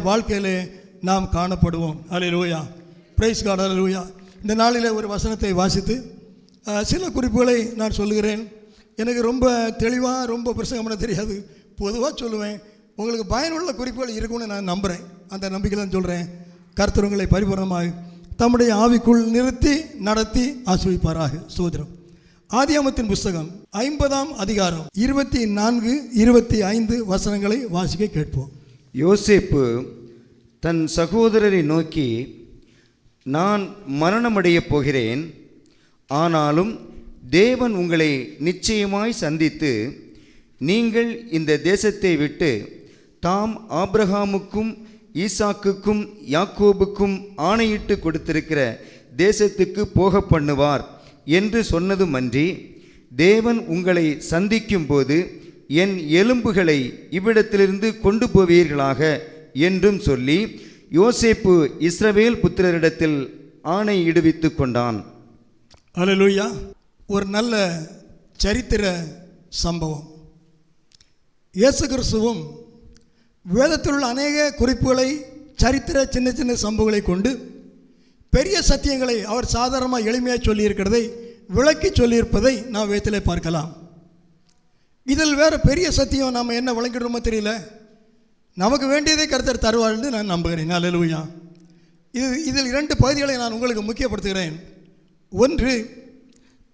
வாழ்க்கையிலே நாம் காணப்படுவோம். அல்லேலூயா, price God, அல்லேலூயா. இந்த நாளிலே ஒரு வசனத்தை வாசித்து சில குறிப்புகளை நான் சொல்லுகிறேன். எனக்கு ரொம்ப தெளிவாக ரொம்ப பிரசங்கம் பண்ண தெரியாது, பொதுவாக சொல்லுவேன். உங்களுக்கு பயனுள்ள குறிப்புகள் இருக்கும்னு நான் நம்புகிறேன். அந்த நம்பிக்கை தான் சொல்கிறேன். கர்த்தர் உங்களை பரிபூர்ணமாக தம்முடைய ஆவிக்குள் நிறுத்தி நடத்தி ஆசீர்வதிப்பாராக. ஸ்தோத்திரம். ஆதியாகமத்தின் புஸ்தகம் 50ஆம் அதிகாரம் 24, 25 வசனங்களை வாசிக்க கேட்போம். யோசேப்பு தன் சகோதரரை நோக்கி, நான் மரணமடையப் போகிறேன், ஆனாலும் தேவன் உங்களை நிச்சயமாய் சந்தித்து நீங்கள் இந்த தேசத்தை விட்டு தாம் ஆபிரகாமுக்கும் ஈசாக்குக்கும் யாக்கோபுக்கும் ஆணையிட்டு கொடுத்திருக்கிற தேசத்துக்கு போக பண்ணுவார் என்று சொன்னதுமன்றி, தேவன் உங்களை சந்திக்கும் போது என் எலும்புகளை இவ்விடத்திலிருந்து கொண்டு போவீர்களாக என்றும் சொல்லி யோசேப்பு இஸ்ரவேல் புத்திரரிடத்தில் ஆணை இடுவித்து கொண்டான். அல்லேலூயா. ஒரு நல்ல சரித்திர சம்பவம். இயேசு கிறிஸ்துவும் வேதத்தில் உள்ள அநேக குறிப்புகளை, சரித்திர சின்ன சின்ன சம்பவங்களை கொண்டு பெரிய சத்தியங்களை அவர் சாதாரணமாக எளிமையாக சொல்லியிருக்கிறதை விளக்கி சொல்லியிருப்பதை நாம் வேதத்திலே பார்க்கலாம். இதில் வேறு பெரிய சத்தியம் நாம் என்ன வழங்கிடுறோமோ தெரியல. நமக்கு வேண்டியதை கர்த்தர் தருவார் என்று நான் நம்புகிறேன். அல்லேலூயா. இதில் 2 பகுதிகளை நான் உங்களுக்கு முக்கியப்படுத்துகிறேன். ஒன்று,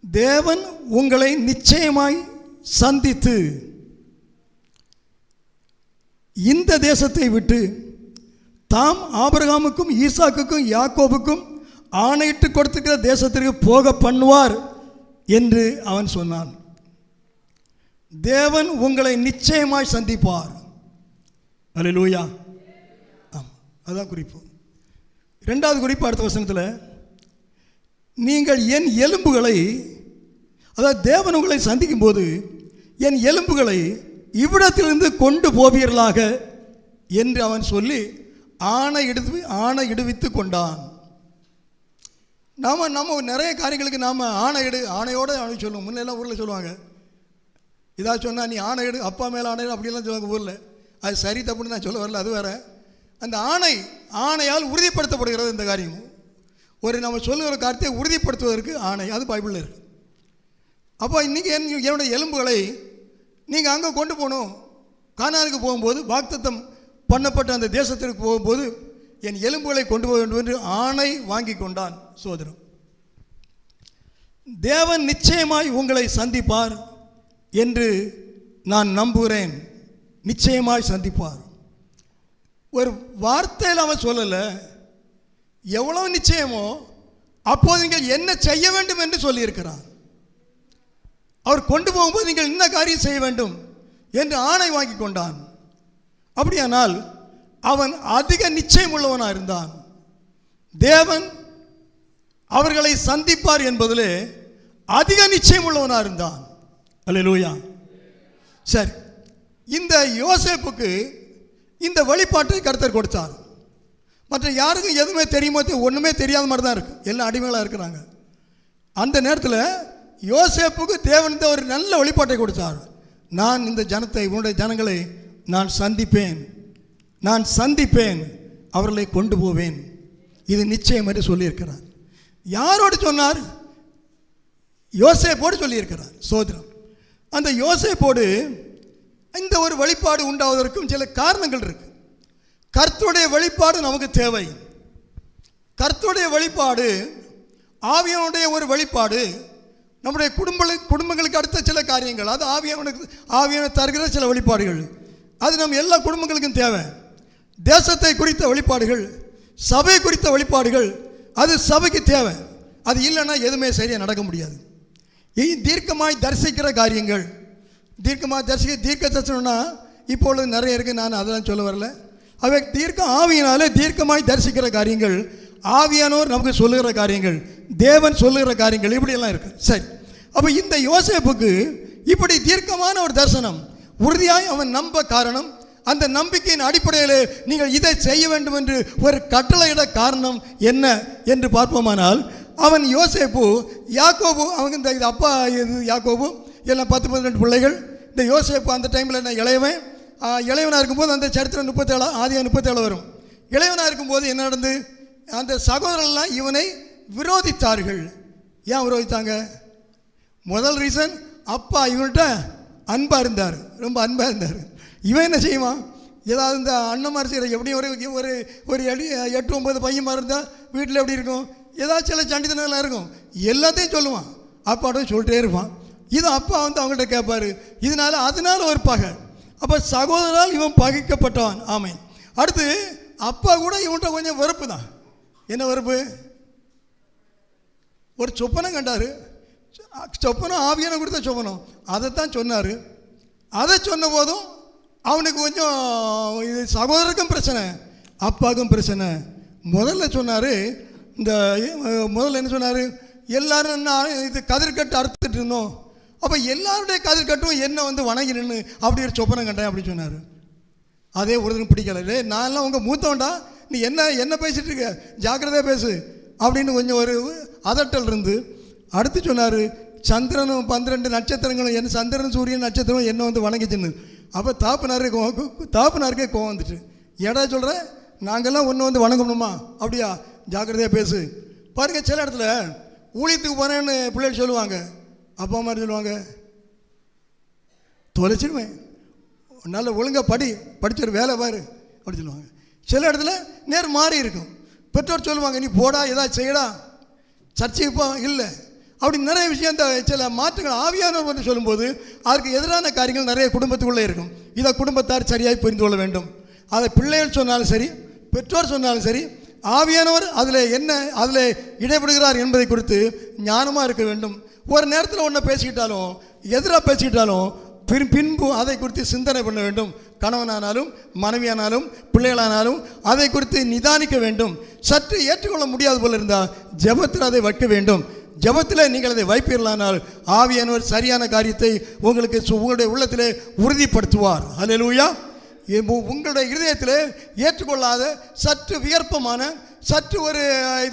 தேவன் உங்களை நிச்சயமாய் சந்தித்து இந்த தேசத்தை விட்டு தாம் ஆபிரகாமுக்கும் ஈசாக்குக்கும் யாக்கோபுக்கும் ஆணையிட்டு கொடுத்திருக்கிற தேசத்திற்கு போக பண்ணுவார் என்று அவன் சொன்னான். தேவன் உங்களை நிச்சயமாய் சந்திப்பார். அல்லேலூயா. ஆமாம், அதுதான் குறிப்பு. 2வது குறிப்பு அடுத்த வசனத்தில், நீங்கள் என் எலும்புகளை, அதாவது தேவன் உங்களை சந்திக்கும் போது என் எலும்புகளை இவ்விடத்திலிருந்து கொண்டு போவீர்களாக என்று அவன் சொல்லி ஆணை இடுவித்து கொண்டான். நம்ம நிறைய காரியங்களுக்கு நாம் ஆணையோடு சொல்லுவோம். முன்னெல்லாம் ஊரில் சொல்லுவாங்க, இதாக சொன்னால் நீ ஆணையிடு, அப்பா மேலே ஆணையிடு அப்படிலாம் சொல்லுவாங்க ஊரில். அது சரி தப்புன்னு நான் சொல்ல வரல, அது வேறு. அந்த ஆணையால் உறுதிப்படுத்தப்படுகிறது இந்த காரியம். ஒரு நம்ம சொல்லுகிற காரியத்தை உறுதிப்படுத்துவதற்கு ஆணை, அது பைபிளில் இருக்குது. அப்போ இன்றைக்கி என்னுடைய எலும்புகளை நீங்கள் அங்கே கொண்டு போகணும். கானானுக்கு போகும்போது, வாக்குத்தத்தம் பண்ணப்பட்ட அந்த தேசத்திற்கு போகும்போது என் எலும்புகளை கொண்டு போக வேண்டும் என்று ஆணை வாங்கி கொண்டான். சோதரம், தேவன் நிச்சயமாய் உங்களை சந்திப்பார் என்று நான் நம்புகிறேன். நிச்சயமாய் சந்திப்பார். ஒரு வார்த்தையில் அவன் சொல்லலை, எவ்வளவு நிச்சயமோ அப்போது நீங்கள் என்ன செய்ய வேண்டும் என்று சொல்லியிருக்கிறார். அவர் கொண்டு போகும்போது நீங்கள் என்ன காரியம் செய்ய வேண்டும் என்று ஆணை வாங்கி கொண்டான். அப்படியானால் அவன் அதிக நிச்சயம் உள்ளவனாக இருந்தான். தேவன் அவர்களை சந்திப்பார் என்பதிலே அதிக நிச்சயம் உள்ளவனாக இருந்தான். அல்லேலூயா. சரி, இந்த யோசேப்புக்கு இந்த வெளிப்பாட்டை கர்த்தர் கொடுத்தார். மற்ற யாருக்கும் எதுவுமே தெரியுமோ ஒன்றுமே தெரியாத மாதிரி தான் இருக்குது, எல்லாம் அடிமைகளாக இருக்கிறாங்க. அந்த நேரத்தில் யோசேப்புக்கு தேவன் ஒரு நல்ல வெளிப்பாட்டை கொடுத்தார். நான் இந்த ஜனத்தை, உன்னுடைய ஜனங்களை நான் சந்திப்பேன், அவர்களை கொண்டு போவேன், இது நிச்சயம் என்று சொல்லியிருக்கிறார். யாரோடு சொன்னார்? யோசேப்போடு சொல்லியிருக்கிறார். சோதரம், அந்த யோசேப்போடு இந்த ஒரு வெளிப்பாடு உண்டாவதற்கும் சில காரணங்கள் இருக்கு. கர்த்தருடைய வெளிப்பாடு நமக்கு தேவை. கர்த்தருடைய வெளிப்பாடு, ஆவியானுடைய ஒரு வெளிப்பாடு, நம்முடைய குடும்பங்களுக்கு அடுத்த சில காரியங்கள், அது ஆவியான தருகிற சில வெளிப்பாடுகள், அது நம்ம எல்லா குடும்பங்களுக்கும் தேவை. தேசத்தை குறித்த வெளிப்பாடுகள், சபை குறித்த வெளிப்பாடுகள், அது சபைக்கு தேவை. அது இல்லைன்னா எதுவுமே சரியாக நடக்க முடியாது. தீர்க்கமாய் தரிசிக்கிற காரியங்கள், தீர்க்க தரிசனம்னா இப்பொழுது நிறைய இருக்குது, நான் அதெல்லாம் சொல்ல வரல. அவை ஆவியினாலே தீர்க்கமாய் தரிசிக்கிற காரியங்கள், ஆவியானோர் நமக்கு சொல்லுகிற காரியங்கள், தேவன் சொல்லுகிற காரியங்கள், இப்படியெல்லாம் இருக்குது. சரி, அப்போ இந்த யோசேப்புக்கு இப்படி தீர்க்கமான ஒரு தரிசனம் உறுதியாய் அவன் நம்ப காரணம், அந்த நம்பிக்கையின் அடிப்படையில் நீங்கள் இதை செய்ய வேண்டும் என்று ஒரு கட்டளையிட காரணம் என்ன என்று பார்ப்போமானால், அவன் யோசேப்பு, யாக்கோபு, அவங்க இந்த அப்பா யாக்கோபு எல்லாம் 10-12 பிள்ளைகள். இந்த யோசேப்பு அந்த டைமில் என்ன இளையவன், இளையவனாக இருக்கும்போது அந்த சரித்திரம் 37 ஆதியாக 37 வரும். இளையவனாக இருக்கும்போது என்ன நடந்து, அந்த சகோதரர்கள்லாம் இவனை விரோதித்தார்கள். ஏன் விரோதித்தாங்க? முதல் ரீசன், அப்பா இவன்கிட்ட அன்பாக இருந்தார், ரொம்ப அன்பாக இருந்தார். இவன் என்ன செய்வான், ஏதாவது இந்த அண்ணன்மார் செய்கிற எப்படியும் ஒரு ஒரு 8-9 பையன்மார் இருந்தால் வீட்டில் எப்படி இருக்கும், ஏதாவது சில சண்டித்தனங்களாக இருக்கும், எல்லாத்தையும் சொல்லுவான், அப்பாட்டும் சொல்லிட்டே இருப்பான். இது அப்பா அவங்கள்ட்ட கேட்பார். அதனால ஒரு பகை. அப்போ சகோதரால் இவன் பகைக்கப்பட்டவன். ஆமை. அடுத்து அப்பா கூட இவன்கிட்ட கொஞ்சம் வெறுப்பு தான். என்ன வெறுப்பு? ஒரு சொப்பனம் கண்டார். சொப்பனம் ஆவியான கொடுத்த சொப்பனம், அதைத்தான் சொன்னார். அதை சொன்ன போதும் அவனுக்கு கொஞ்சம் இது சகோதரருக்கும் பிரச்சனை, அப்பாவுக்கும் பிரச்சனை. முதல்ல சொன்னார், முதல்ல என்ன சொன்னார், எல்லாரும் இது கதிர்கட்டு அறுத்துட்டு இருந்தோம், அப்போ எல்லாருடைய கதிர்கட்டும் என்ன வணங்கி நின்று அப்படி ஒரு சொப்பனம் கண்டேன் அப்படின்னு சொன்னார். அதே ஒருத்தரும் பிடிக்கல. நான்லாம் உங்கள் மூத்தவன்டா, நீ என்ன பேசிகிட்டு இருக்க, ஜாக்கிரதையாக பேசு அப்படின்னு கொஞ்சம் ஒரு அதட்டல் இருந்து அடுத்து சொன்னார், சந்திரனும் 12 நட்சத்திரங்களும் என்ன, சந்திரன் சூரியன் நட்சத்திரம் என்ன வணங்கிச்சுன்னு. அப்போ தாப்புனாருக்கே கோவம் வந்துட்டு, ஏடா சொல்கிற, நாங்கள்லாம் ஒன்று வணங்கணுமா, அப்படியா, ஜாக்கிரதையாக பேசு. பாருங்கள், சில இடத்துல ஊழியத்துக்கு போனேன்னு பிள்ளைகள் சொல்லுவாங்க, அப்பா அம்மா சொல்லுவாங்க, தொலைச்சிடுவேன், நல்ல ஒழுங்காக படிச்சொரு வேலை பாரு அப்படி சொல்லுவாங்க. சில இடத்துல நேர் மாறி இருக்கும். பெற்றோர் சொல்லுவாங்க, நீ போடா, ஏதாவது செய்யடா, சர்ச்சைக்கு போ, இல்லை அப்படி நிறைய விஷயம். இந்த சில மாற்றங்கள் ஆவியானவர் சொல்லும்போது அதற்கு எதிரான காரியங்கள் நிறைய குடும்பத்துக்குள்ளே இருக்கும். இதை குடும்பத்தார் சரியாக புரிந்து கொள்ள வேண்டும். அதை பிள்ளைகள் சொன்னாலும் சரி, பெற்றோர் சொன்னாலும் சரி, ஆவியானவர் அதில் இடைபடுகிறார் என்பதை குறித்து ஞானமாக இருக்க வேண்டும். ஒரு நேரத்தில் ஒன்றை பேசிக்கிட்டாலும் எதிராக பேசிக்கிட்டாலும் பின்பு அதை குறித்து சிந்தனை பண்ண வேண்டும். கணவனானாலும் மனைவியானாலும் பிள்ளைகளானாலும் அதை குறித்து நிதானிக்க வேண்டும். சற்று ஏற்றுக்கொள்ள முடியாது போல இருந்தால் ஜெபத்தில் அதை வைக்க வேண்டும். ஜெபத்தில் நீங்கள் அதை வைப்பீர்களானால் ஆவியானவர் சரியான காரியத்தை உங்களுடைய உள்ளத்திலே உறுதிப்படுத்துவார். அல்லேலூயா. உங்களுடைய இருதயத்தில் ஏற்றுக்கொள்ளாத சற்று வியர்ப்பமான சற்று ஒரு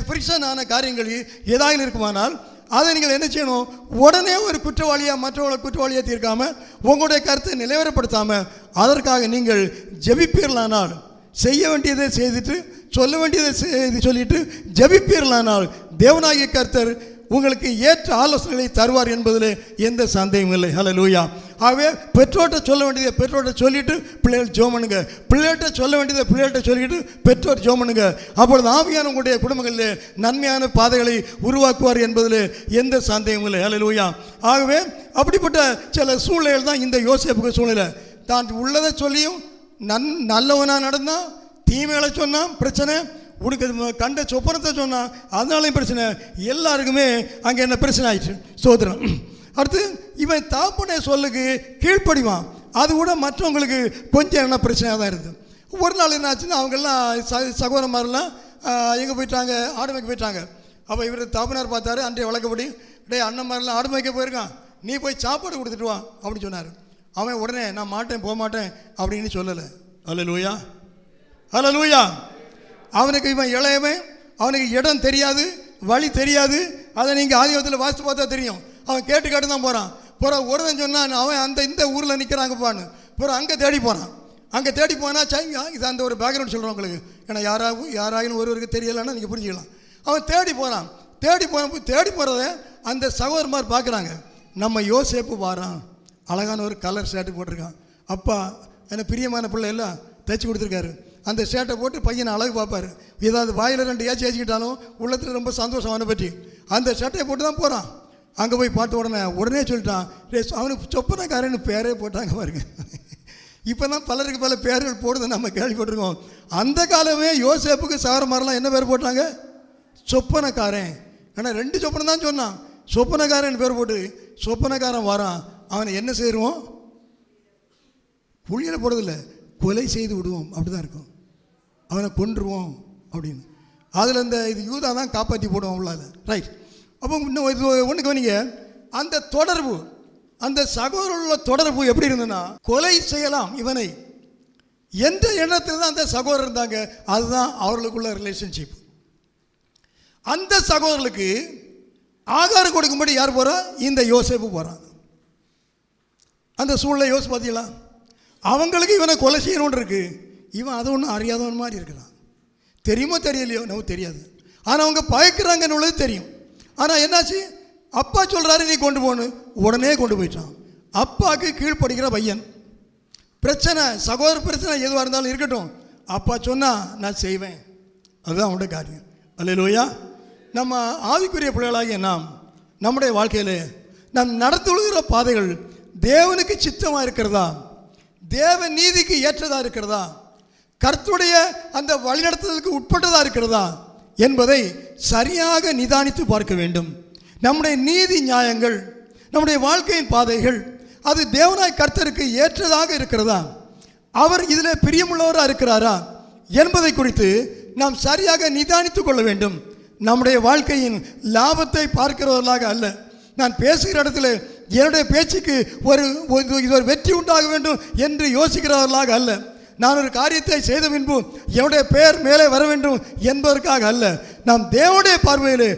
ஃப்ரிக்ஷனான காரியங்கள் ஏதாவது இருக்குமானால் அதை நீங்கள் என்ன செய்யணும், உடனே ஒரு குற்றவாளியாக மற்றவங்களை குற்றவாளியாக தீர்க்காமல் உங்களுடைய கருத்தை நிலைவரப்படுத்தாமல் அதற்காக நீங்கள் ஜெபிப்பீர்களானால், செய்ய வேண்டியதை செய்துட்டு சொல்ல வேண்டியதை சொல்லிட்டு ஜெபிப்பீர்களானால் தேவனாகிய கர்த்தர் உங்களுக்கு ஏற்ற ஆலோசனைகளை தருவார் என்பதில் எந்த சந்தேகமும் இல்லை. ஹல்லேலூயா. ஆகவே பெற்றோர்கிட்ட சொல்ல வேண்டியதை பெற்றோர்கிட்ட சொல்லிவிட்டு பிள்ளைகள் ஜெபம் பண்ணுங்க, பிள்ளைகிட்ட சொல்ல வேண்டியதை பிள்ளைகிட்ட சொல்லிவிட்டு பெற்றோர் ஜெபம் பண்ணுங்க. அப்பொழுது ஆவியான உங்களுடைய குடும்பங்களில் நன்மையான பாதைகளை உருவாக்குவார் என்பதில் எந்த சந்தேகமும் இல்லை. ஹல்லேலூயா. ஆகவே அப்படிப்பட்ட சில சூழ்நிலைகள் தான் இந்த யோசேப்புக்கு சூழ்நிலை. தான் உள்ளதை சொல்லியும் நல்லவனாக நடந்தான், தீமைகளை சொன்னான் பிரச்சனை, உனக்கு கண்ட சொப்பனத்தை சொன்னான் அதனாலையும் பிரச்சனை, எல்லாருக்குமே அங்கே என்ன பிரச்சனை ஆயிடுச்சு. சோதரம். அடுத்து இவன் தாப்புனே சொல்லுக்கு கீழ்ப்படிவான், அது கூட மற்றவங்களுக்கு கொஞ்சம் என்ன பிரச்சனையாக தான் இருக்குது. ஒரு நாள் என்ன ஆச்சுன்னா அவங்கெல்லாம் சகோதரமாரெல்லாம் எங்கே போயிட்டாங்க, ஆடு மேய்க்க போயிட்டாங்க. அப்போ இவர் தாப்புனார் பார்த்தாரு, அன்றைய வழக்கப்படி, டே அண்ணன்மாரெல்லாம் ஆடு மேய்க்க போயிருக்கான், நீ போய் சாப்பாடு கொடுத்துட்டு வா அப்படின்னு சொன்னார். அவன் உடனே நான் மாட்டேன் போக மாட்டேன் அப்படின்னு சொல்லலை. அல்லேலூயா. அல்லேலூயா. அவனுக்கு இவன் இளையவன், அவனுக்கு இடம் தெரியாது, வழி தெரியாது. அதை நீங்கள் ஆதிபத்தில் வாசித்து பார்த்தா தெரியும். அவன் கேட்டு தான் போகிறான். ஒருவன் சொன்னான், அவன் இந்த ஊரில் நிற்கிறாங்கப்பான்னு. அங்கே தேடி போகிறான். அங்கே தேடி போனால் இது அந்த ஒரு பேக்ரவுண்ட் சொல்கிறோம் உங்களுக்கு, ஏன்னா யாராகிலும் ஒருவருக்கு தெரியலைன்னா நீங்கள் புரிஞ்சுக்கலாம். அவன் தேடி போகிறான். தேடி போகிறத அந்த சகோதரமார் பார்க்குறாங்க. நம்ம யோசேப்பு வாரான், அழகான ஒரு கலர் ஷர்ட்டு போட்டிருக்கான். அப்பா என்ன பிரியமான பிள்ளை எல்லாம் தைச்சி கொடுத்துருக்காரு. அந்த ஷர்ட்டை போட்டு பையனை அழகு பார்ப்பார். ஏதாவது வாயில் 2 ஏச்சு ஏச்சிக்கிட்டாலும் உள்ளத்தில் ரொம்ப சந்தோஷம் அவனை பற்றி. அந்த ஷர்ட்டை போட்டு தான் போகிறான். அங்கே போய் பார்த்த உடனே சொல்லிட்டான், அவனுக்கு சொப்பனக்காரன்னு பேரே போட்டாங்க பாருங்க. இப்போ தான் பலருக்கு பல பேர்கள் போடுறதை நம்ம கேள்விப்பட்டிருக்கோம். அந்த காலமே யோசேப்புக்கு சகோதரமாரெல்லாம் என்ன பேர் போட்டாங்க, சொப்பனக்காரன். ஆனால் 2 சொப்பனம் தான் சொன்னான். சொப்பனக்காரன் பேர் போட்டு சொப்பனக்காரன் வரான், அவனை என்ன செய்வோம், புள்ளியில் போடுறதில்ல, கொலை செய்து விடுவோம், அப்படி தான் இருக்கும். அவனை கொன்றுவோம் அப்படின்னு. அதில் இது யூதா தான் காப்பாற்றி போடுவோம் உள்ளாத. ரைட். அப்போ இன்னும் ஒன்று கவனிங்க, அந்த தொடர்பு, அந்த சகோதரர்களோட தொடர்பு எப்படி இருந்ததுன்னா, கொலை செய்யலாம் இவனை எந்த எண்ணத்தில் தான் அந்த சகோதரர் இருந்தாங்க. அதுதான் அவர்களுக்குள்ள ரிலேஷன்ஷிப். அந்த சகோதரர்களுக்கு ஆகாரம் கொடுக்கும்படி யார் போகிறா, இந்த யோசேப்பு போகிறான். அந்த சூழ்நிலை யோசிச்சு பார்த்தீங்களா? அவங்களுக்கு இவனை கொலை செய்யணும்னு இருக்கு. இவன் அதை ஒன்றும் அறியாதவன் மாதிரி இருக்கிறான். தெரியுமோ தெரியலையோ நமக்கு தெரியாது. ஆனால் அவங்க பயக்கிறாங்கன்னு உள்ளது தெரியும். ஆனால் என்னாச்சு, அப்பா சொல்கிறாரு நீ கொண்டு போகணும், உடனே கொண்டு போயிட்டான். அப்பாவுக்கு கீழ்ப்படுகிற பையன். பிரச்சனை, சகோதர பிரச்சனை எதுவாக இருந்தாலும் இருக்கட்டும், அப்பா சொன்னால் நான் செய்வேன், அதுதான் அவனுடைய காரியம். அல்லேலூயா. நம்ம ஆவிக்குரிய பிள்ளைகளாகிய நாம் நம்முடைய வாழ்க்கையில் நாம் நடத்துகிற பாதைகள் தேவனுக்கு சித்தமாக இருக்கிறதா, தேவ நீதிக்கு ஏற்றதாக இருக்கிறதா, கர்த்தருடைய அந்த வழிநடத்துதலுக்கு உட்பட்டதாக இருக்கிறதா என்பதை சரியாக நிதானித்து பார்க்க வேண்டும். நம்முடைய நீதி நியாயங்கள், நம்முடைய வாழ்க்கையின் பாதைகள் அது தேவனாய் கர்த்தருக்கு ஏற்றதாக இருக்கிறதா, அவர் இதில் பிரியமுள்ளவராக இருக்கிறாரா என்பதை குறித்து நாம் சரியாக நிதானித்து கொள்ள வேண்டும். நம்முடைய வாழ்க்கையின் லாபத்தை பார்க்கிறவர்களாக அல்ல. நான் பேசுகிற இடத்துல என்னுடைய பேச்சுக்கு இது ஒரு வெற்றி உண்டாக வேண்டும் என்று யோசிக்கிறவர்களாக அல்ல. நான் ஒரு காரியத்தை செய்த பின்பு என்னுடைய பெயர் மேலே வர வேண்டும் என்பதற்காக அல்ல. நாம் தேவனுடைய பார்வையில்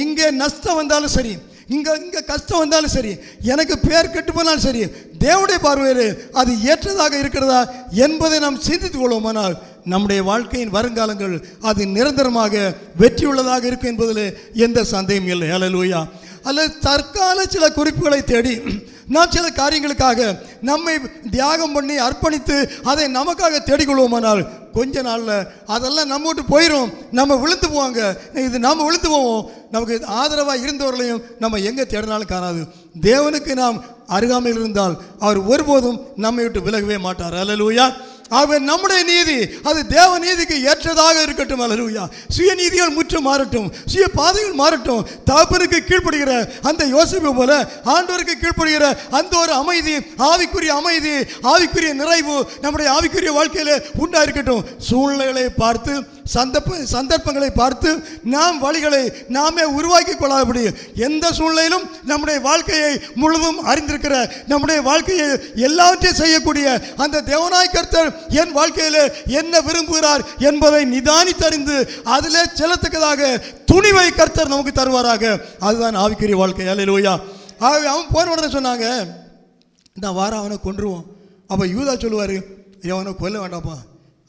இங்கே நஷ்டம் வந்தாலும் சரி, இங்கே கஷ்டம் வந்தாலும் சரி, எனக்கு பேர் கெட்டு போனாலும் சரி, தேவனுடைய பார்வையில் அது ஏற்றதாக இருக்கிறதா என்பதை நாம் சிந்தித்துக் கொள்வோமானால் நம்முடைய வாழ்க்கையின் வருங்காலங்கள் அது நிரந்தரமாக வெற்றியுள்ளதாக இருக்கும் என்பதில் எந்த சந்தேகம் இல்லை. அல்லேலூயா. அல்லது தற்கால சில குறிப்புகளை தேடி நாம் சில காரியங்களுக்காக நம்மை தியாகம் பண்ணி அர்ப்பணித்து அதை நமக்காக தேடிக்கொள்வோமானால் கொஞ்ச நாளில் அதெல்லாம் நம்ம விட்டு போயிடும், நம்ம விழுந்து போவாங்க. இது நாம் விழுந்து போவோம். நமக்கு ஆதரவாக இருந்தவர்களையும் நம்ம எங்கே தேடினாலும் காணாது. தேவனுக்கு நாம் அருகாமையில் இருந்தால் அவர் ஒருபோதும் நம்மை விட்டு விலகவே மாட்டார். அல்லேலூயா. ஆகவே நம்முடைய நீதி அது தேவ நீதிக்கு ஏற்றதாக இருக்கட்டும். அல்லேலூயா. சுயநீதிகள் முற்று மாறட்டும், சுய பாதைகள் மாறட்டும். தகப்பனுக்கு கீழ்ப்படுகிற அந்த யோசேப்பு போல ஆண்டவருக்கு கீழ்ப்படுகிற அந்த ஒரு அமைதி, ஆவிக்குரிய அமைதி, ஆவிக்குரிய நிறைவு நம்முடைய ஆவிக்குரிய வாழ்க்கையில் உண்டாயிருக்கட்டும். சூழ்நிலைகளை பார்த்து, சந்தர்ப்பங்களை பார்த்து நாம் வழிகளை நாமே உருவாக்கி கொள்ளாதபடி எந்த சூழ்நிலையிலும் நம்முடைய வாழ்க்கையை முழுதும் அறிந்திருக்கிற, நம்முடைய வாழ்க்கையை எல்லாவற்றையும் செய்யக்கூடிய அந்த தேவனாய் கர்த்தர் என் வாழ்க்கையில் என்ன விரும்புகிறார் என்பதை நிதானித்தறிந்து அதிலே செல்லத்தக்கதாக துணிவை கர்த்தர் நமக்கு தருவாராக. அதுதான் ஆவிக்குரிய வாழ்க்கை. அல்லேலூயா. ஆகவே அவன் போன உடனே சொன்னாங்க, இந்த வாரம் அவனை கொன்றுவோம். அப்போ யூதா சொல்லுவார், அவனை கொல்ல வேண்டாம்ப்பா,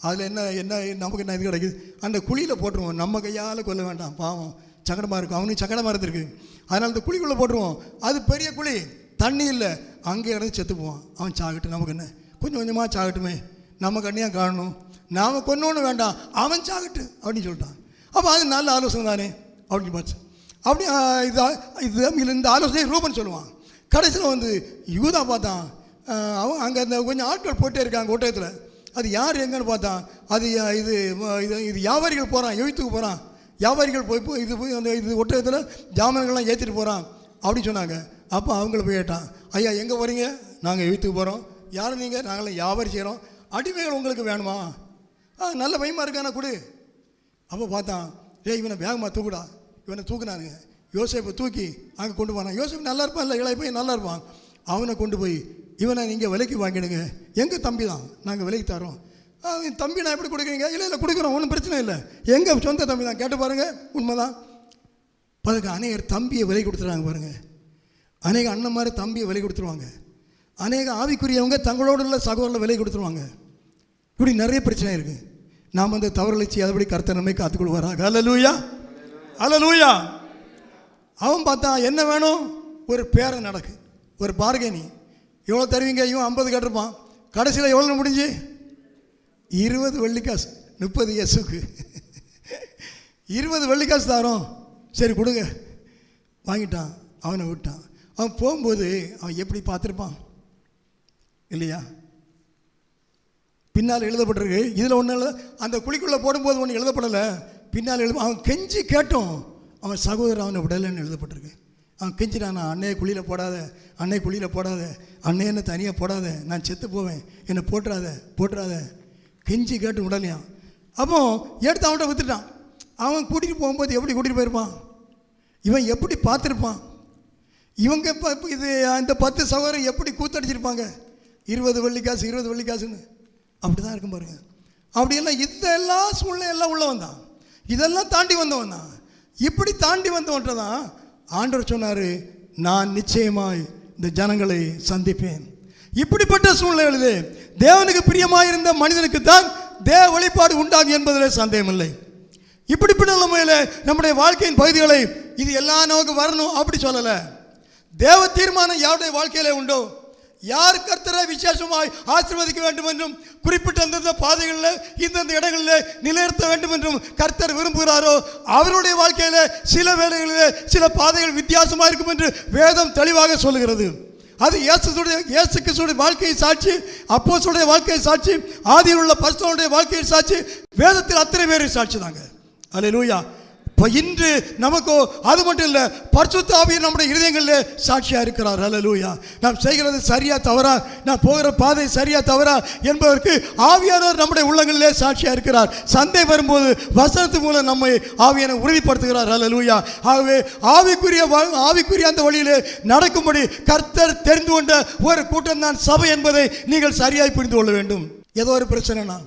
அதில் என்ன நமக்கு என்ன இது கிடைக்குது, அந்த குழியில் போட்டுருவோம், நம்ம கையால் கொல்ல வேண்டாம், பாவம் சங்கடமாக இருக்கும், அவனுக்கு சங்கடமாக இருந்திருக்கு, அதனால் அந்த குழிக்குள்ளே போட்டுருவோம். அது பெரிய குழி, தண்ணி இல்லை, அங்கே இருந்து செத்து போவான், அவன் சாகட்டும், நமக்கு என்ன கொஞ்சம் கொஞ்சமாக சாகட்டுமே, நம்ம கண்ணியாக காணணும், நாம் கொன்னோன்னு வேண்டாம், அவன் சாகட்டு அப்படின்னு சொல்லிட்டான். அப்போ அது நல்ல ஆலோசனை தானே அப்படின்னு பார்த்து அப்படி இது இந்த ஆலோசனை ரூபன் சொல்லுவான். கடைசியில் வந்து யூதா பார்த்தான், அவன் அங்கே அந்த கொஞ்சம் ஆட்கள் போட்டே இருக்காங்க ஒட்டயத்தில். அது யார் எங்கன்னு பார்த்தான், அது இது இது வியாபாரிகள் போகிறான், எழுத்துக்கு போகிறான், வியாபாரிகள் போய் இது ஒட்டயத்தில் ஜாமான்கள்லாம் ஏற்றிட்டு போகிறான் அப்படின்னு சொன்னாங்க. அப்போ அவங்கள போய் கேட்டான், ஐயா எங்கே போகிறீங்க, நாங்கள் எழுத்துக்கு போகிறோம். யாரும் நீங்கள், நாங்களாம் வியாபாரி செய்கிறோம், அடிமைகள் உங்களுக்கு வேணுமா, நல்ல பயமாக இருக்கானா கொடு. அப்போ பார்த்தான், இவனை வேகமாக தூக்குடா, இவனை தூக்குனானுங்க. யோசேப்பை தூக்கி அங்கே கொண்டு போனான். யோசேப்பு நல்லா இருப்பான், இல்லை இளைய பையன் நல்லா இருப்பான். அவனை கொண்டு போய் இவனை நீங்கள் விலைக்கு வாங்கிடுங்க, எங்கள் தம்பி தான், நாங்கள் விலைக்கு தரோம். தம்பி நான் எப்படி கொடுக்குறீங்க, இல்லை கொடுக்குறோம், ஒன்றும் பிரச்சனை இல்லை, எங்கள் சொந்த தம்பி தான், கேட்டு பாருங்கள், உண்மைதான். பாருங்க, அநேகர் தம்பியை விலை கொடுத்துருவாங்க பாருங்கள், அநேக அண்ணன் மாதிரி தம்பியை விலை கொடுத்துருவாங்க, அநேக ஆவிக்குரியவங்க தங்களோடு உள்ள சகோதரில் விலை கொடுத்துருவாங்க. இப்படி நிறைய பிரச்சனை இருக்குது. நாம் அந்த தவறுகளை செய்யாதபடி கர்த்தர் நம்மை காத்துக்கொள்வாராக. அல்லேலூயா, அல்லேலூயா. அவன் பார்த்தா என்ன வேணும், ஒரு பேரம் நடக்கு, ஒரு பார்கெனி, எவ்வளோ தருவீங்க, இவன் 50 கேட்டிருப்பான். கடைசியில் எவ்வளோ முடிஞ்சு, 20 வெள்ளிக்காசு, 30 இயேசுக்கு 20 வெள்ளிக்காசு தரோம், சரி கொடுங்க, வாங்கிட்டான். அவனை விட்டான். அவன் போகும்போது அவன் எப்படி பார்த்துருப்பான் இல்லையா, பின்னால் எழுதப்பட்டிருக்கு. இதில் ஒன்றும் அந்த குழிக்குள்ளே போடும்போது ஒன்று எழுதப்படலை, பின்னால் அவன் கெஞ்சி கேட்டோம், அவன் சகோதரன் அவனை விடலைன்னு எழுதப்பட்டிருக்கு. அவன் கெஞ்சிட்டான், அன்னைய குழியில் போடாத, அன்னை குழியில் போடாத, அன்னை என்ன தனியாக போடாத, நான் செத்து போவேன், என்னை போட்டுறாத கெஞ்சி கேட்டு விடலையான். அப்போ எடுத்து அவன்கிட்ட விற்றுட்டான். அவன் கூட்டிகிட்டு போகும்போது எப்படி கூட்டிகிட்டு போயிருப்பான், இவன் எப்படி பார்த்துருப்பான், இவங்க இப்போ இது அந்த 10 சகோதரர் எப்படி கூத்தடிச்சிருப்பாங்க, 20 வெள்ளிக்காசுன்னு. அப்படி தான் இருக்கும் பாருங்க. அப்படியெல்லாம் இதெல்லாம் சூழ்நிலை எல்லாம் உள்ள வந்தான், இதெல்லாம் தாண்டி வந்தவன் தான். இப்படி தாண்டி வந்தவன்ட்ட தான் ஆண்டவர் சொன்னார், நான் நிச்சயமாய் இந்த ஜனங்களை சந்திப்பேன், இப்படிப்பட்ட சூழ்நிலைகளிலே தேவனுக்கு பிரியமாயிருந்த மனிதனுக்கு தான் தேவ வெளிப்பாடு உண்டாகும் என்பதிலே சந்தேகமில்லை. இப்படிப்பட்ட நிலைமையில நம்முடைய வாழ்க்கையின் பகுதிகளை இது எல்லாம் நமக்கு வரணும் அப்படி சொல்லலை. தேவ தீர்மானம் யாருடைய வாழ்க்கையிலே உண்டோ, யார் கர்த்தரை விசேஷமாய் ஆசீர்வதிக்க வேண்டும் என்றும் குறிப்பிட்ட அந்தந்த பாதைகளில் இந்தந்த இடங்களில் நிலைநிறுத்த வேண்டும் என்றும் கர்த்தர் விரும்புகிறாரோ அவருடைய வாழ்க்கையில் சில வேளைகளில் சில பாதைகள் வித்தியாசமாக இருக்கும் என்று வேதம் தெளிவாக சொல்லுகிறது. அது இயேசு கிறிஸ்துவுடைய வாழ்க்கையை சாட்சி, அப்போஸ்தலருடைய வாழ்க்கையை சாட்சி, ஆதியில் உள்ள பரிசுத்தவான்களுடைய வாழ்க்கையை சாட்சி, வேதத்தில் அத்தனை பேரை சாட்சி தாங்க. அல்லேலூயா. இப்போ இன்று நமக்கோ அது மட்டும் இல்லை, பரிசுத்த ஆவியானவர் நம்முடைய இருதயங்களில் சாட்சியாக இருக்கிறார். அல்லேலூயா. நாம் செய்கிறது சரியா தவறா, நாம் போகிற பாதை சரியா தவறா என்பதற்கு ஆவியானவர் நம்முடைய உள்ளங்களிலே சாட்சியாக இருக்கிறார். சந்தை வரும்போது வசனத்து மூலம் நம்மை ஆவியானவர் உறுதிப்படுத்துகிறார். அல்லேலூயா. ஆகவே ஆவிக்குரிய அந்த வழியிலே நடக்கும்படி கர்த்தர் தெரிந்து கொண்ட ஒரு கூட்டம் தான் சபை என்பதை நீங்கள் சரியாய் புரிந்து கொள்ள வேண்டும். ஏதோ ஒரு பிரச்சனைனா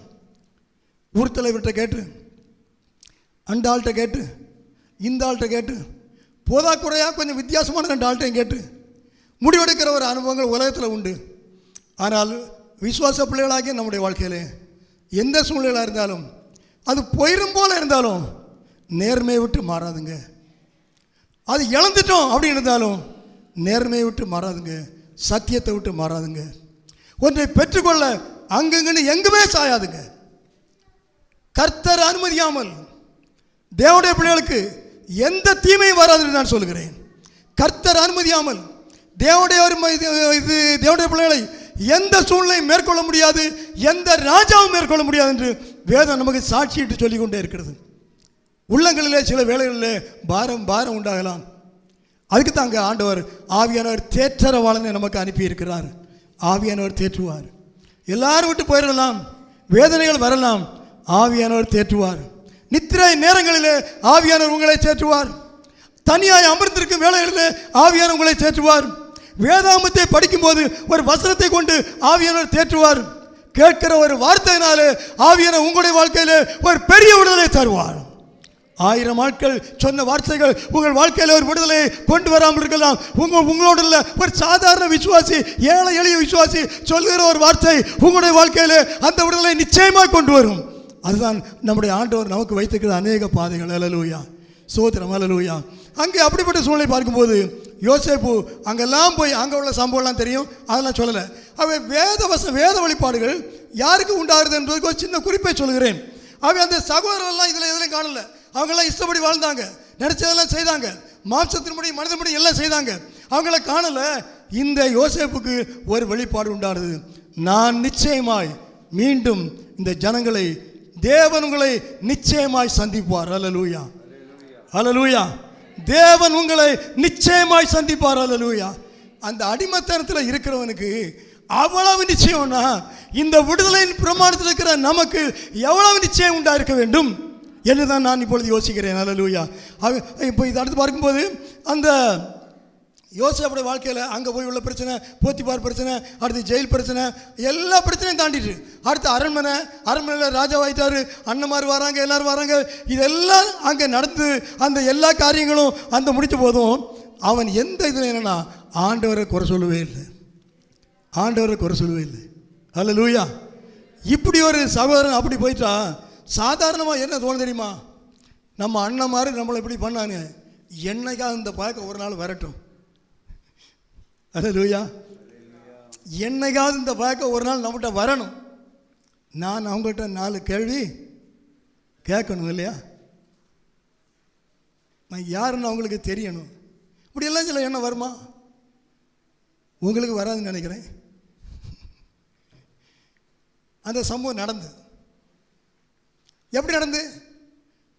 ஊர் தலைவர்கிட்ட கேட்டு, அந்த ஆள்கிட்ட கேட்டு, இந்த ஆள்கிட்ட கேட்டு, போதாக்குறையாக கொஞ்சம் வித்தியாசமான 2 ஆள்கிட்டையும் கேட்டு முடிவெடுக்கிற ஒரு அனுபவங்கள் உலகத்தில் உண்டு. ஆனால் விசுவாச பிள்ளைகளாகிய நம்முடைய வாழ்க்கையில் எந்த சூழ்நிலையாக இருந்தாலும், அது போயிடும் போல இருந்தாலும் நேர்மையை விட்டு மாறாதுங்க. அது இழந்துட்டோம் அப்படின்னு இருந்தாலும் நேர்மையை விட்டு மாறாதுங்க, சத்தியத்தை விட்டு மாறாதுங்க. ஒன்றை பெற்றுக்கொள்ள அங்கங்கன்னு எங்குமே சாயாதுங்க. கர்த்தர் அனுமதியாமல் தேவனுடைய பிள்ளைகளுக்கு எந்த தீமையும் வராது என்று நான் சொல்கிறேன். கர்த்தர் அனுமதியாமல் தேவனுடைய பிள்ளைகளை எந்த சூழ்நிலையும் மேற்கொள்ள முடியாது, எந்த ராஜாவும் மேற்கொள்ள முடியாது என்று வேதம் நமக்கு சாட்சியிட்டு சொல்லிக் கொண்டே இருக்கிறது. உள்ளங்களிலே சில வேளைகளிலே பாரம் உண்டாகலாம். அதுக்கு தாங்க ஆண்டவர் ஆவியானவர் தேற்றரவாளனை நமக்கு அனுப்பி இருக்கிறார். ஆவியானவர் தேற்றுவார். எல்லாரும் விட்டு போயிடலாம், வேதனைகள் வரலாம், ஆவியானவர் தேற்றுவார். நித்திரை நேரங்களிலே ஆவியானவர் உங்களை தேற்றுவார். தனியாய் அமர்ந்திருக்கும் வேளைகளிலே ஆவியானவர் உங்களை தேற்றுவார். வேதாகமத்தை படிக்கும்போது ஒரு வசனத்தை கொண்டு ஆவியானவர் தேற்றுவார். கேட்கிற ஒரு வார்த்தையினாலே ஆவியானவர் உங்களுடைய வாழ்க்கையிலே ஒரு பெரிய விடுதலை தருவார். 1000 ஆட்கள் சொன்ன வார்த்தைகள் உங்கள் வாழ்க்கையில் ஒரு விடுதலையை கொண்டு வராமல் இருக்கலாம். உங்களோட இல்லை, ஒரு சாதாரண விசுவாசி, ஏழை எளிய விசுவாசி சொல்லுகிற ஒரு வார்த்தை உங்களுடைய வாழ்க்கையில் அந்த விடுதலை நிச்சயமாக கொண்டு வரும். அதுதான் நம்முடைய ஆண்டவர் நமக்கு வைத்திருக்கிற அநேக பாதைகள். அல்லேலூயா. ஸ்தோத்திரம். அல்லேலூயா. அங்கே அப்படிப்பட்ட சூழ்நிலை பார்க்கும்போது யோசேப்பு அங்கெல்லாம் போய் அங்கே உள்ள சம்பவம்லாம் தெரியும், அதெல்லாம் சொல்லலை. அவை வேத வழிபாடுகள் யாருக்கு உண்டாகுது என்பதற்கு ஒரு சின்ன குறிப்பை சொல்கிறேன். அவை அந்த சகோதரர்கள்லாம் இதில் எதுலையும் காணலை. அவங்கெல்லாம் இஷ்டப்படி வாழ்ந்தாங்க, நினச்சதெல்லாம் செய்தாங்க, மாம்சத்தின்படி மனிதன்படி எல்லாம் செய்தாங்க. அவங்கள காணலை. இந்த யோசேப்புக்கு ஒரு வெளிப்பாடு உண்டானது. நான் நிச்சயமாய் மீண்டும் இந்த ஜனங்களை தேவன் உங்களை நிச்சயமாய் சந்திப்பார். அல்லேலூயா. அல்லேலூயா. தேவன் உங்களை நிச்சயமாய் சந்திப்பார். அல்லேலூயா. அந்த அடிமைத்தனத்தில் இருக்கிறவனுக்கு அவ்வளவு நிச்சயம்னா இந்த விடுதலையின் பிரமாணத்தில் இருக்கிற நமக்கு எவ்வளவு நிச்சயம் உண்டா இருக்க வேண்டும் என்று தான் நான் இப்பொழுது யோசிக்கிறேன். அல்லேலூயா. இப்போ இதை அடுத்து பார்க்கும்போது அந்த யோசேப்புடைய வாழ்க்கையில் அங்கே போய் உள்ள பிரச்சனை, போத்திபார் பிரச்சனை, அடுத்து ஜெயில் பிரச்சனை, எல்லா பிரச்சனையும் தாண்டிட்டு அடுத்து அரண்மனையில் ராஜாவாயிட்டார், அண்ணன்மார் வராங்க, எல்லோரும் வராங்க. இதெல்லாம் அங்கே நடந்து அந்த எல்லா காரியங்களும் அந்த முடித்த போதும் அவன் எந்த இதில் என்னென்னா ஆண்டவரை குறை சொல்லவே இல்லை. ஆண்டவரை குறை சொல்லவே இல்லை. அல்லேலூயா. இப்படி ஒரு சகோதரன் அப்படி போயிட்டா சாதாரணமாக என்ன தோணும் தெரியுமா? நம்ம அண்ணன்மார் நம்மளை இப்படி பண்ணாங்க, என்னைக்காக இந்த பழக்கம் ஒரு நாள் வரட்டும். அல்லேலூயா. என்னைக்காவது இந்த பழக்கம் ஒரு நாள் நம்மகிட்ட வரணும். நான் அவங்கள்ட்ட 4 கேள்வி கேட்கணும் இல்லையா? நான் யாருன்னு அவங்களுக்கு தெரியணும். இப்படியெல்லாம் சில எண்ணம் வருமா? உங்களுக்கு வராதுன்னு நினைக்கிறேன். அந்த சம்பவம் நடந்து எப்படி நடந்து?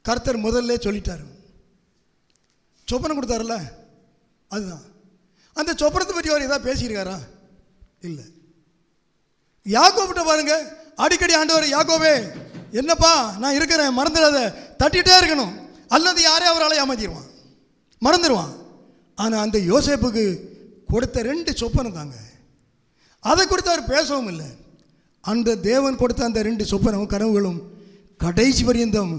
கர்த்தர் முதல்ல சொல்லிட்டார், சொப்பனம் கொடுத்தாருல்ல, அதுதான். அந்த சொப்பனத்தை பற்றி அவர் ஏதாவது பேசியிருக்காரா? இல்லை. யாக்கோபிட்ட பாருங்க, அடிக்கடி ஆண்டவர் யாக்கோபே என்னப்பா நான் இருக்கிறேன் மறந்துடாத, தட்டிகிட்டே இருக்கணும், அல்லது யாரே அவரால் ஏமாத்திடுவான், மறந்துடுவான். ஆனால் அந்த யோசேப்புக்கு கொடுத்த 2 சொப்பனம் தாங்க, அதை கொடுத்து அவர் பேசவும் இல்லை. அந்த தேவன் கொடுத்த அந்த 2 சொப்பனமும் கனவுகளும் கடைசி பரியந்தம்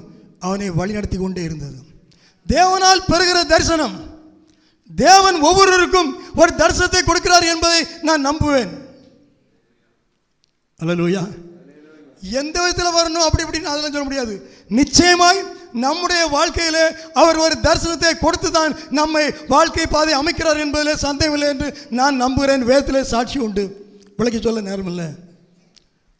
அவனை வழிநடத்தி கொண்டே இருந்தது. தேவனால் பெறுகிற தரிசனம், தேவன் ஒவ்வொருவருக்கும் ஒரு தரிசனத்தை கொடுக்கிறார் என்பதை நான் நம்புவேன். அல்லேலூயா. எந்த விதத்தில் வரணும் அப்படி இப்படின்னு அதெல்லாம் சொல்ல முடியாது. நிச்சயமாய் நம்முடைய வாழ்க்கையிலே அவர் ஒரு தரிசனத்தை கொடுத்து தான் நம்மை வாழ்க்கை பாதை அமைக்கிறார் என்பதிலே சந்தேகமில்லை என்று நான் நம்புகிறேன். வேதத்திலே சாட்சி உண்டு, விளக்கி சொல்ல நேரம் இல்லை.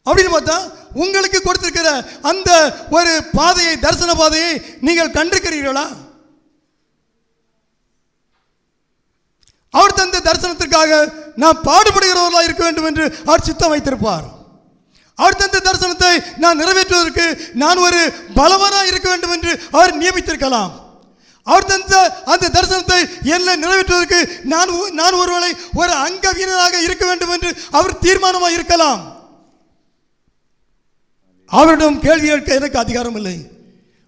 அப்படின்னு பார்த்தா உங்களுக்கு கொடுத்திருக்கிற அந்த ஒரு பாதையை, தரிசன பாதையை நீங்கள் கண்டிருக்கிறீர்களா? அவர் தந்த தரிசனத்திற்காக நான் பாடுபடுகிறவர்களாக இருக்க வேண்டும் என்று அவர் சித்தம் வைத்திருப்பார். அவர் தந்த தரிசனத்தை நான் நிறைவேற்றுவதற்கு நான் ஒரு பலவானாக இருக்க வேண்டும் என்று அவர் நியமித்திருக்கலாம். அவர் தந்த அந்த தரிசனத்தை என்ன நிறைவேற்றுவதற்கு நான் ஒருவேளை ஒரு அங்க வீரராக இருக்க வேண்டும் என்று அவர் தீர்மானமாக இருக்கலாம். அவரிடம் கேள்வி கேட்க எனக்கு அதிகாரம் இல்லை.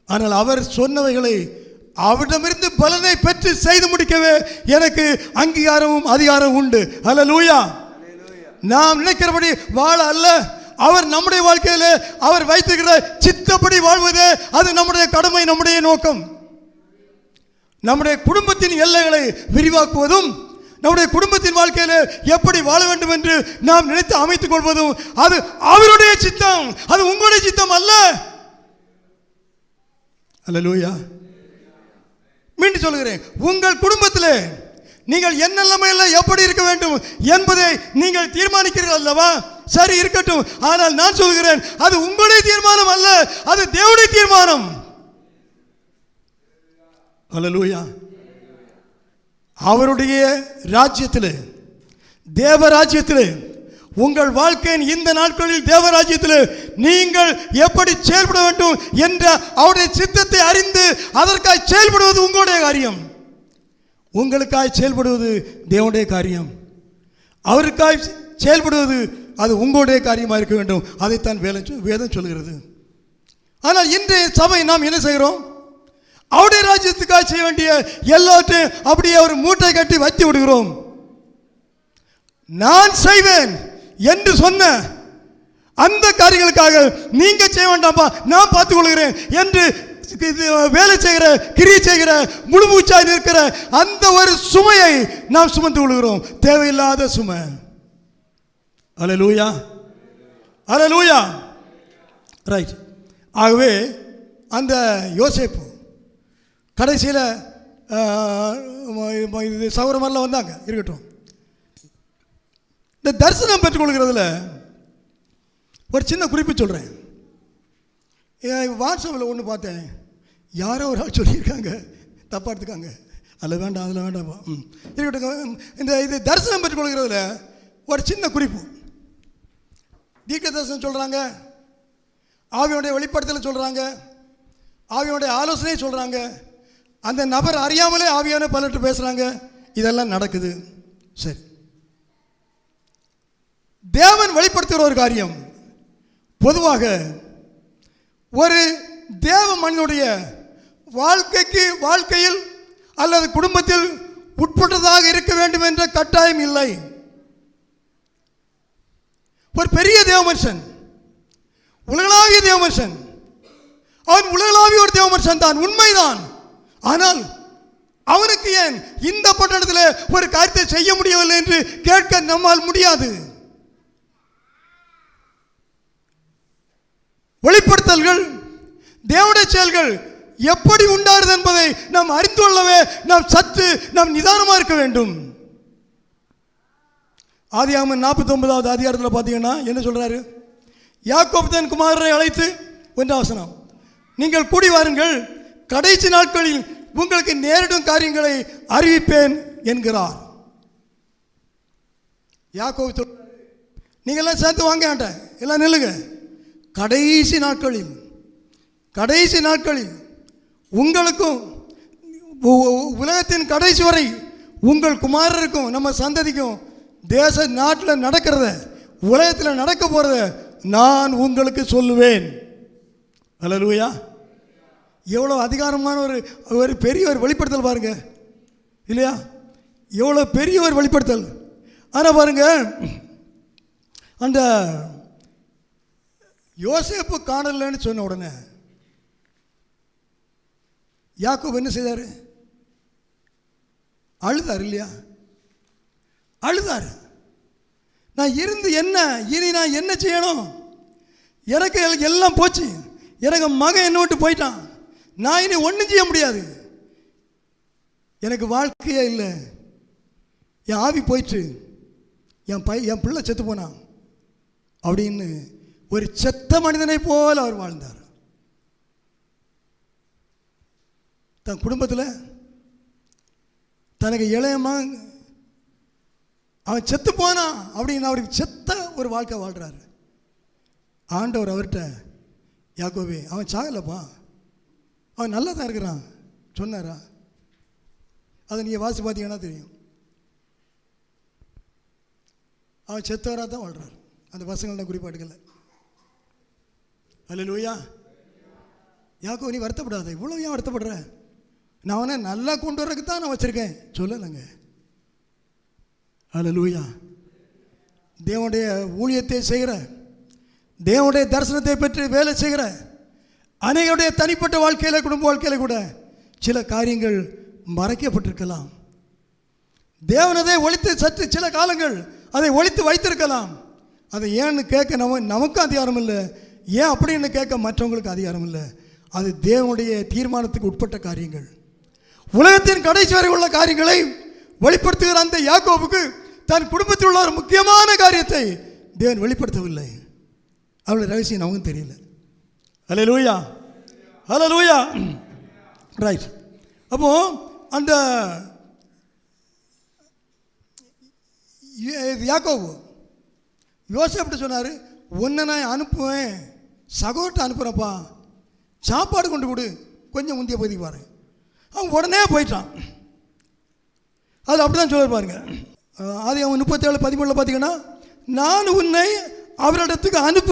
ஆனால் அவர் சொன்னவைகளை அவரிடமிருந்து பலனை பெற்று செய்து முடிக்கவே எனக்கு அங்கீகாரமும் அதிகாரம் உண்டு. அல்லேலூயா. நாம் நினைக்கிறபடி வாழ அல்ல, அவர் நம்முடைய வாழ்க்கையில் அவர் வைத்திருக்கிற சித்தப்படி வாழ்வதே அது நம்முடைய கடமை, நம்முடைய நோக்கம். நம்முடைய குடும்பத்தின் எல்லைகளை விரிவாக்குவதும், நம்முடைய குடும்பத்தின் வாழ்க்கையில் எப்படி வாழ வேண்டும் என்று நாம் நினைத்து அமைத்துக் கொள்வதும் அது அவருடைய சித்தம், அது உங்களுடைய சித்தம் அல்ல. அல்லேலூயா. மீண்டும் சொல்கிறேன், உங்கள் குடும்பத்தில் நீங்கள் என்ன நிலைமையில் எப்படி இருக்க வேண்டும் என்பதை நீங்கள் தீர்மானிக்கிறீர்கள் அல்லவா? சரி, இருக்கட்டும். ஆனால் நான் சொல்கிறேன், அது உங்களுடைய தீர்மானம் அல்ல, அது தேவனுடைய தீர்மானம். அல்லேலூயா. அவருடைய ராஜ்யத்திலே, தேவ ராஜ்யத்திலே, உங்கள் வாழ்க்கையின் இந்த நாட்களில் தேவ ராஜ்யத்திலே நீங்கள் எப்படி செயல்பட வேண்டும் என்ற அவருடைய சித்தத்தை அறிந்து அதற்காக செயல்படுவது உங்களுடைய காரியம். உங்களுக்காக செயல்படுவது தேவனுடைய காரியம். அவருக்காக செயல்படுவது அது உங்களுடைய காரியமாக இருக்க வேண்டும். அதைத்தான் வேதம் சொல்கிறது. ஆனால் இன்றைய சபை நாம் என்ன செய்கிறோம்? அவருடைய ராஜ்யத்துக்காக செய்ய வேண்டிய எல்லாத்தையும் அப்படியே ஒரு மூட்டை கட்டி வைத்து விடுகிறோம். நான் செய்வேன் என்று சொன்ன அந்த காரியங்களுக்காக நீங்க செய்ய வேண்டாம்பா, நான் பார்த்துக் கொள்கிறேன் என்று வேலை செய்கிற, கிரியை செய்கிற, முழுமூச்சாய் நிற்கிற அந்த ஒரு சுமையை நாம் சுமந்து கொள்கிறோம், தேவையில்லாத சுமை. அல்லேலூயா, அல்லேலூயா. ரைட். ஆகவே அந்த யோசேப்பு கடைசியில் சௌரமெல்லாம் வந்தாங்க, இருக்கட்டும். இந்த தரிசனம் பெற்றுக்கொள்கிறதுல ஒரு சின்ன குறிப்பு சொல்கிறேன். வாட்ஸ்அப்பில் ஒன்று பார்த்தேன், யாரோ ஒரு ஆள் சொல்லியிருக்காங்க, தப்பாக எடுத்துக்காங்க, அதில் வேண்டாம், அதில் வேண்டாம், இருக்கட்டும். இது தரிசனம் பெற்றுக்கொள்கிறதுல ஒரு சின்ன குறிப்பு. தீர்க்க தரிசனம் சொல்கிறாங்க, ஆவியோடைய வெளிப்படுத்தலை சொல்கிறாங்க, ஆவியோடைய ஆலோசனையை சொல்கிறாங்க, அந்த நபர் அறியாமலே ஆவியான பலர்கிட்ட பேசுகிறாங்க, இதெல்லாம் நடக்குது. சரி, தேவன் வெளிப்படுத்துகிற ஒரு காரியம் பொதுவாக ஒரு தேவ மனிதனுடைய வாழ்க்கையில் அல்லது குடும்பத்தில் உட்பட்டதாக இருக்க வேண்டும் என்ற கட்டாயம் இல்லை. ஒரு பெரிய தேவ மனுஷன், உலகளாவிய தேவ மனுஷன், அவன் உலகளாவிய ஒரு தேவ மனுஷன் தான், உண்மைதான். ஆனால் அவனுக்கு ஏன் இந்த பட்டணத்தில் ஒரு காரியத்தை செய்ய முடியவில்லை என்று கேட்க நம்மால் முடியாது. வெளிப்படுத்தல்கள், தேவனுடைய செயல்கள் எப்படி உண்டாகிறது என்பதை நாம் அறிந்து கொள்ளவே நாம் நிதானமாக இருக்க வேண்டும். ஆதியாகமம் 49வது அதிகாரத்தில் பார்த்தீங்கன்னா என்ன சொல்றாரு? யாக்கோபு தன் குமாரரை அழைத்து, 1ஆம் வசனம், நீங்கள் கூடி வாருங்கள், கடைசி நாட்களில் உங்களுக்கு நேரிடும் காரியங்களை அறிவிப்பேன் என்கிறார். யாக்கோபு நீங்கள் எல்லாம் சேர்த்து வாங்க வேண்டாம், எல்லாம் நில்லுங்க. கடைசி நாட்களில் உங்களுக்கும் உலகத்தின் கடைசி வரை உங்கள் குமாரருக்கும் நம்ம சந்ததிக்கும் தேச நாட்டில் நடக்கிறத, உலகத்தில் நடக்க போகிறத நான் உங்களுக்கு சொல்லுவேன். அல்லேலூயா. எவ்வளோ அதிகாரமான ஒரு பெரிய ஒரு வெளிப்படுத்தல் பாருங்க, இல்லையா? எவ்வளோ பெரிய ஒரு வெளிப்படுத்தல். ஆனால் பாருங்க, அந்த யோசேப்பு காணலன்னு சொன்ன உடனே யாக்கோபு என்ன செய்தார்? அழுதார், இல்லையா? அழுதார். நான் இருந்து என்ன, இனி நான் என்ன செய்யணும்? எனக்கு எல்லாம் போச்சு, எனக்கு மகன் என்ன விட்டு போயிட்டான், நான் இனி ஒன்றும் செய்ய முடியாது, எனக்கு வாழ்க்கையே இல்லை, என் ஆவி போயிட்டு, என் பிள்ளை செத்து போனான் அப்படின்னு ஒரு செத்த மனிதனை போல அவர் வாழ்ந்தார். தன் குடும்பத்தில் தனக்கு இளையமா அவன் செத்து போனான் அப்படின்னு அவருக்கு செத்த ஒரு வாழ்க்கை வாழ்கிறாரு. ஆண்டவர் அவர்கிட்ட, யாக்கோபே அவன் சாகலப்பா, அவன் நல்லா தான் இருக்கிறான் சொன்னாரா? அதை நீங்கள் வாசி பார்த்தீங்கன்னா தெரியும். அவன் செத்தவராக தான் வாழ்கிறார். அந்த பசங்கள குறிப்பாட்டுக்கல. அல்லேலூயா. யாக்கோ நீ வருத்தப்படாத, இவ்வளோ ஏன் வருத்தப்படுற? நான் அவனை நல்லா கொண்டு வர்றதுக்கு தான் நான் வச்சுருக்கேன் சொல்லலைங்க. அல்லேலூயா. தேவனுடைய ஊழியத்தை செய்கிற, தேவனுடைய தரிசனத்தை பெற்று வேலை செய்கிற அநேகருடைய தனிப்பட்ட வாழ்க்கையில், குடும்ப வாழ்க்கையில் கூட சில காரியங்கள் மறைக்கப்பட்டிருக்கலாம். தேவன் அதை ஒழித்து சற்று சில காலங்கள் அதை ஒழித்து வைத்திருக்கலாம். அதை ஏன்னு கேட்க நமக்கும் அதிகாரம் இல்லை, ஏன் அப்படின்னு கேட்க மற்றவங்களுக்கு அதிகாரம் இல்லை. அது தேவனுடைய தீர்மானத்துக்கு உட்பட்ட காரியங்கள். உலகத்தின் கடைசி வரை உள்ள காரியங்களை வெளிப்படுத்துகிற அந்த யாக்கோபுக்கு தன் குடும்பத்தில் உள்ள ஒரு முக்கியமான காரியத்தை தேவன் வெளிப்படுத்தவில்லை. அவளுடைய ரகசியம் நமக்கும் தெரியல. அல்லேலூயா, அல்லேலூயா. ரைட். அப்போ அந்த யாக்கோபு யோசேப்கிட்ட சொன்னார், உன்னை நான் அனுப்புவேன், சகோட்ட அனுப்புகிறப்பா, சாப்பாடு கொண்டு கொடு, கொஞ்சம் முந்திய பகுதிக்கு பாரு. அவன் உடனே போயிட்டான். அது அப்படி தான் சொல்ல பாருங்க. அது அவன் 37:13 பார்த்தீங்கன்னா, நான் உன்னை அவரிடத்துக்கு அனுப்பு